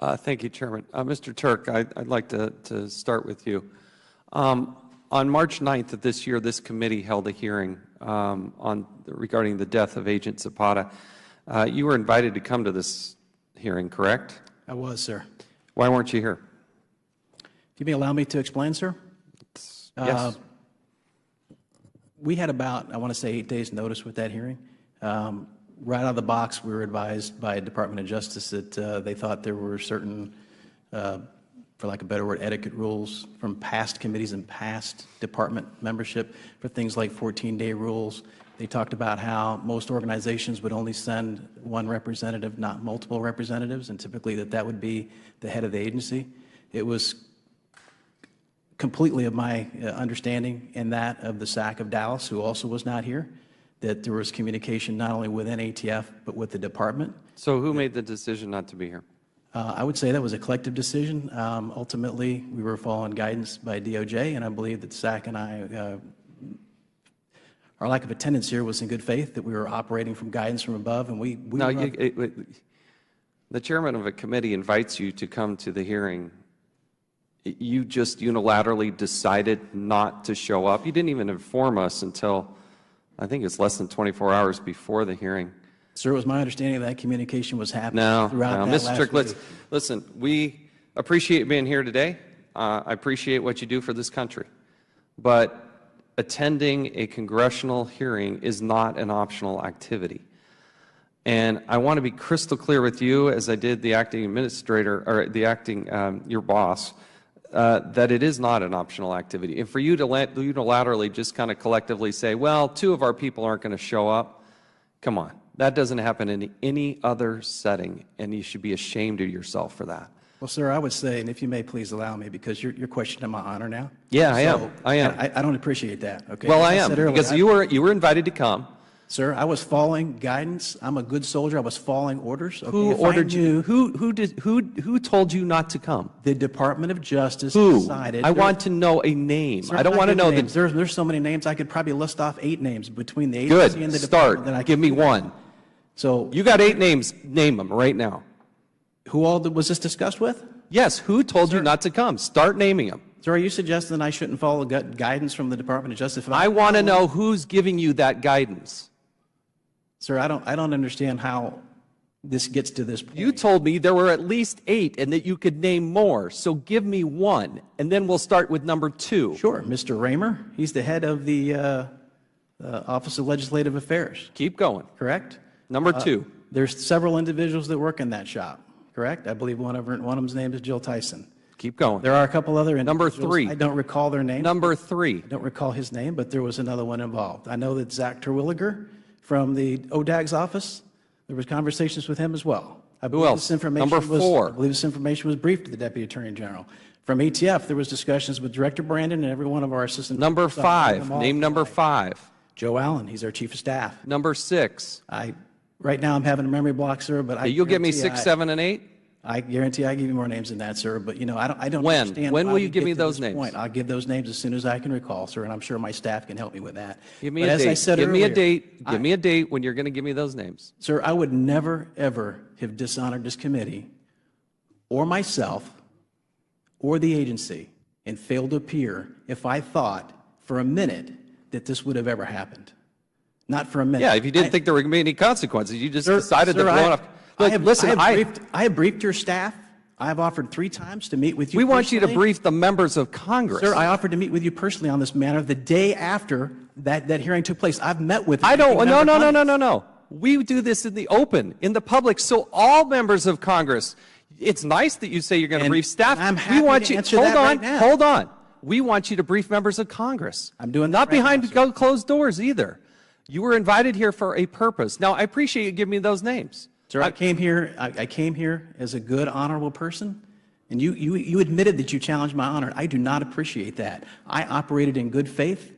Thank you, Chairman. Mr. Turk, I'd like to start with you. On March 9th of this year, this committee held a hearing regarding the death of Agent Zapata. You were invited to come to this hearing, correct? I was, sir. Why weren't you here? You may allow me to explain, sir? Yes. We had about, I want to say, 8 days' notice with that hearing. Right out of the box, we were advised by Department of Justice that they thought there were certain, for lack of a better word, etiquette rules from past committees and past department membership for things like 14-day rules. They talked about how most organizations would only send one representative, not multiple representatives, and typically that would be the head of the agency. It was completely of my understanding and that of the SAC of Dallas, who also was not here, that there was communication not only within ATF but with the department. So who made the decision not to be here? I would say that was a collective decision. Ultimately, we were following guidance by DOJ, and I believe that SAC and I, our lack of attendance here was in good faith, that we were operating from guidance from above, and the chairman of a committee invites you to come to the hearing. You just unilaterally decided not to show up. You didn't even inform us until, I think it's less than 24 hours before the hearing. Sir, it was my understanding that communication was happening throughout that Mr. Strickland, listen, we appreciate being here today. I appreciate what you do for this country. But attending a congressional hearing is not an optional activity. And I want to be crystal clear with you, as I did the acting administrator, or the acting, your boss, that it is not an optional activity. And for you to unilaterally just kind of collectively say, well, 2 of our people aren't going to show up, come on. That doesn't happen in any other setting, and you should be ashamed of yourself for that. Well, sir, I would say, and if you may please allow me, because you're questioning my honor now. Yeah, I am. I don't appreciate that. Okay. Well, I am, because you were invited to come. Sir, I was following guidance. I'm a good soldier. I was following orders. Okay? Who ordered you? Who told you not to come? The Department of Justice Who? decided. I want to know a name. Sir, I don't want to know names. There's so many names. I could probably list off 8 names between the agency and the department. Good. Start. Give me one. So you got 8 names. Name them right now. Who all was this discussed with? Yes. Who told you not to come? Start naming them. Sir, are you suggesting that I shouldn't follow guidance from the Department of Justice? I want to know who's giving you that guidance. Sir, I don't understand how this gets to this point. You told me there were at least 8 and that you could name more. So give me one, and then we'll start with number 2. Sure. Mr. Raymer, he's the head of the Office of Legislative Affairs. Keep going. Correct? Number 2. There's several individuals that work in that shop. Correct? I believe one of them's name is Jill Tyson. Keep going. There are a couple other Number individuals. 3. I don't recall their names. Number 3. I don't recall his name, but there was another one involved. I know that Zach Terwilliger from the ODAG's office, there was conversations with him as well. Who else? Number 4. I believe this information was briefed to the Deputy Attorney General. From ATF, there was discussions with Director Brandon and every one of our assistant. Number 5. Name number 5. Joe Allen. He's our Chief of Staff. Number 6. Right now I'm having a memory block, sir, but you'll give me 6, 7, and 8? I guarantee I give you more names than that, sir. But I don't understand. When will you give me those names? I'll give those names as soon as I can recall, sir, and I'm sure my staff can help me with that. Give me a date. Give me a date. Give me a date when you're going to give me those names. Sir, I would never, ever have dishonored this committee or myself or the agency and failed to appear if I thought for a minute that this would have ever happened. Not for a minute. Yeah, if you didn't think there were going to be any consequences, you just decided to blow it off. Look, I have briefed your staff. I have offered 3 times to meet with you. We want you to brief the members of Congress. Sir, I offered to meet with you personally on this matter the day after that hearing took place. I've met with. No. We do this in the open, in the public, so all members of Congress. It's nice that you say you're going to brief staff. I'm happy to answer that right now. Hold on. We want you to brief members of Congress. I'm doing that not right behind now, closed doors either. You were invited here for a purpose. Now, I appreciate you giving me those names. Sir, I came here as a good, honorable person, and you admitted that you challenged my honor. I do not appreciate that. I operated in good faith.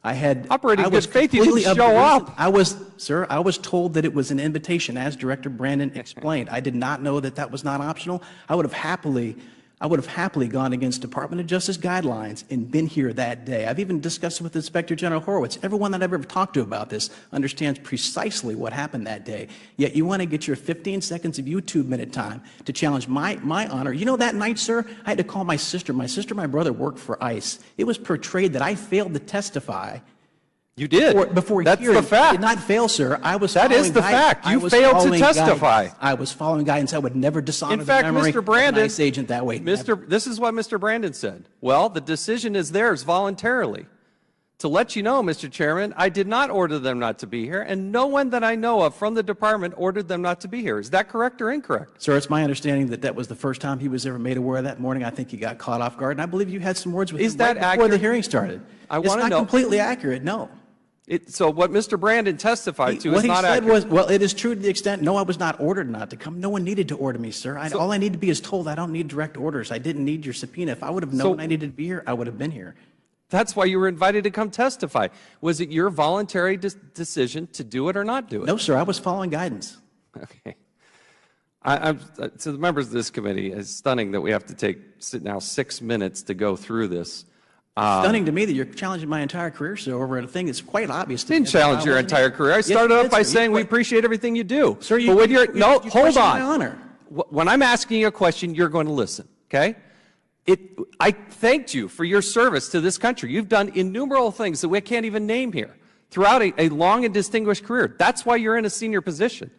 Operating in good faith, you didn't show up. I was told that it was an invitation, as Director Brandon explained. I did not know that was not optional. I would have happily I would have happily gone against Department of Justice guidelines and been here that day. I've even discussed it with Inspector General Horowitz. Everyone that I've ever talked to about this understands precisely what happened that day. Yet you want to get your 15 seconds of YouTube minute time to challenge my honor. You know, that night, sir, I had to call my sister. My sister and my brother worked for ICE. It was portrayed that I failed to testify. You did. Before That's hearing. the fact. I did not fail, sir. That is the fact. You failed to testify. I was following guidance. I would never dishonor In fact, the memory Mr. Brandon, of an ICE agent that way. This is what Mr. Brandon said. Well, the decision is theirs voluntarily. To let you know, Mr. Chairman, I did not order them not to be here, and no one that I know of from the department ordered them not to be here. Is that correct or incorrect? Sir, it's my understanding that that was the first time he was ever made aware of that morning. I think he got caught off guard, and I believe you had some words with him right before the hearing started. I want to know. It's not completely accurate, no. So what Mr. Brandon testified to is not accurate. What he said was, well, it is true to the extent, no, I was not ordered not to come. No one needed to order me, sir. All I need to be is told I don't need direct orders. I didn't need your subpoena. If I would have known I needed to be here, I would have been here. That's why you were invited to come testify. Was it your voluntary decision to do it or not do it? No, sir. I was following guidance. Okay. To the members of this committee, it's stunning that we have to take now 6 minutes to go through this. Stunning to me that you're challenging my entire career, sir, over a thing that's quite obvious to me. I didn't challenge your entire career. I started off by saying we appreciate everything you do. Sir, but when you're, no, hold on. My honor. When I'm asking you a question, you're going to listen, okay? I thanked you for your service to this country. You've done innumerable things that we can't even name here throughout a long and distinguished career. That's why you're in a senior position.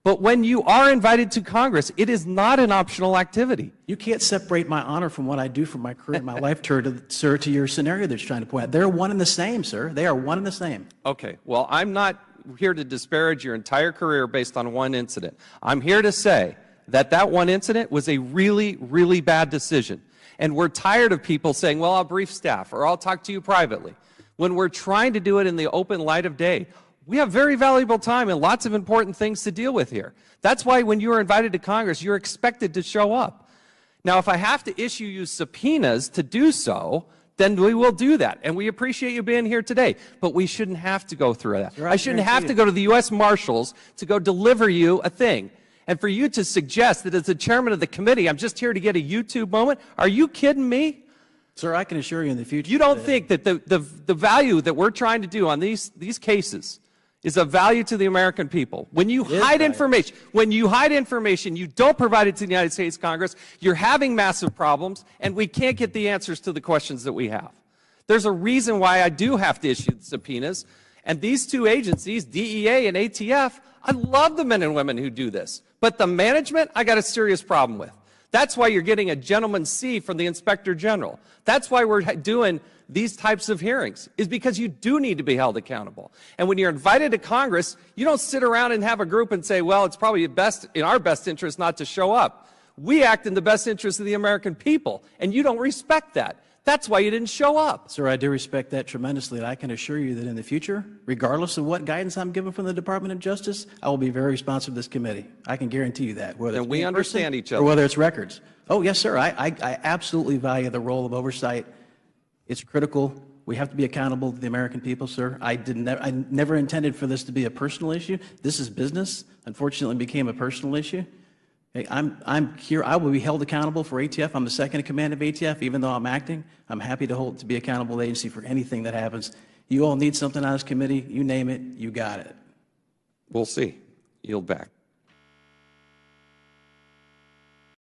But when you are invited to Congress, it is not an optional activity. You can't separate my honor from what I do for my career and my life, sir, to your scenario that you're trying to point out. They're one and the same, sir. They are one and the same. Okay. Well, I'm not here to disparage your entire career based on one incident. I'm here to say that that one incident was a really, really bad decision. And we're tired of people saying, well, I'll brief staff or I'll talk to you privately. When we're trying to do it in the open light of day, we have very valuable time and lots of important things to deal with here. That's why when you are invited to Congress, you're expected to show up. Now, if I have to issue you subpoenas to do so, then we will do that. And we appreciate you being here today. But we shouldn't have to go through that. I shouldn't have to go to the U.S. Marshals to go deliver you a thing. And for you to suggest that as the chairman of the committee, I'm just here to get a YouTube moment, are you kidding me? Sir, I can assure you in the future. You don't think that the value that we're trying to do on these cases is of value to the American people? When you hide information, you don't provide it to the United States Congress, you're having massive problems, and we can't get the answers to the questions that we have. There's a reason why I do have to issue subpoenas, and these two agencies, DEA and ATF, I love the men and women who do this, but the management, I got a serious problem with. That's why you're getting a gentleman's C from the Inspector General. That's why we're doing these types of hearings, is because you do need to be held accountable. And when you're invited to Congress, you don't sit around and have a group and say, well, it's probably in our best interest not to show up. We act in the best interest of the American people, and you don't respect that. That's why you didn't show up. Sir, I do respect that tremendously, and I can assure you that in the future, regardless of what guidance I'm given from the Department of Justice, I will be very responsive to this committee. I can guarantee you that. And we understand each other. Or whether it's records. Oh, yes, sir. I absolutely value the role of oversight. It's critical. We have to be accountable to the American people, sir. I never intended for this to be a personal issue. This is business. Unfortunately, it became a personal issue. Hey, I'm here. I will be held accountable for ATF. I'm the second in command of ATF. Even though I'm acting, I'm happy to be accountable agency for anything that happens. You all need something out of this committee, you name it, you got it. We'll see. Yield back.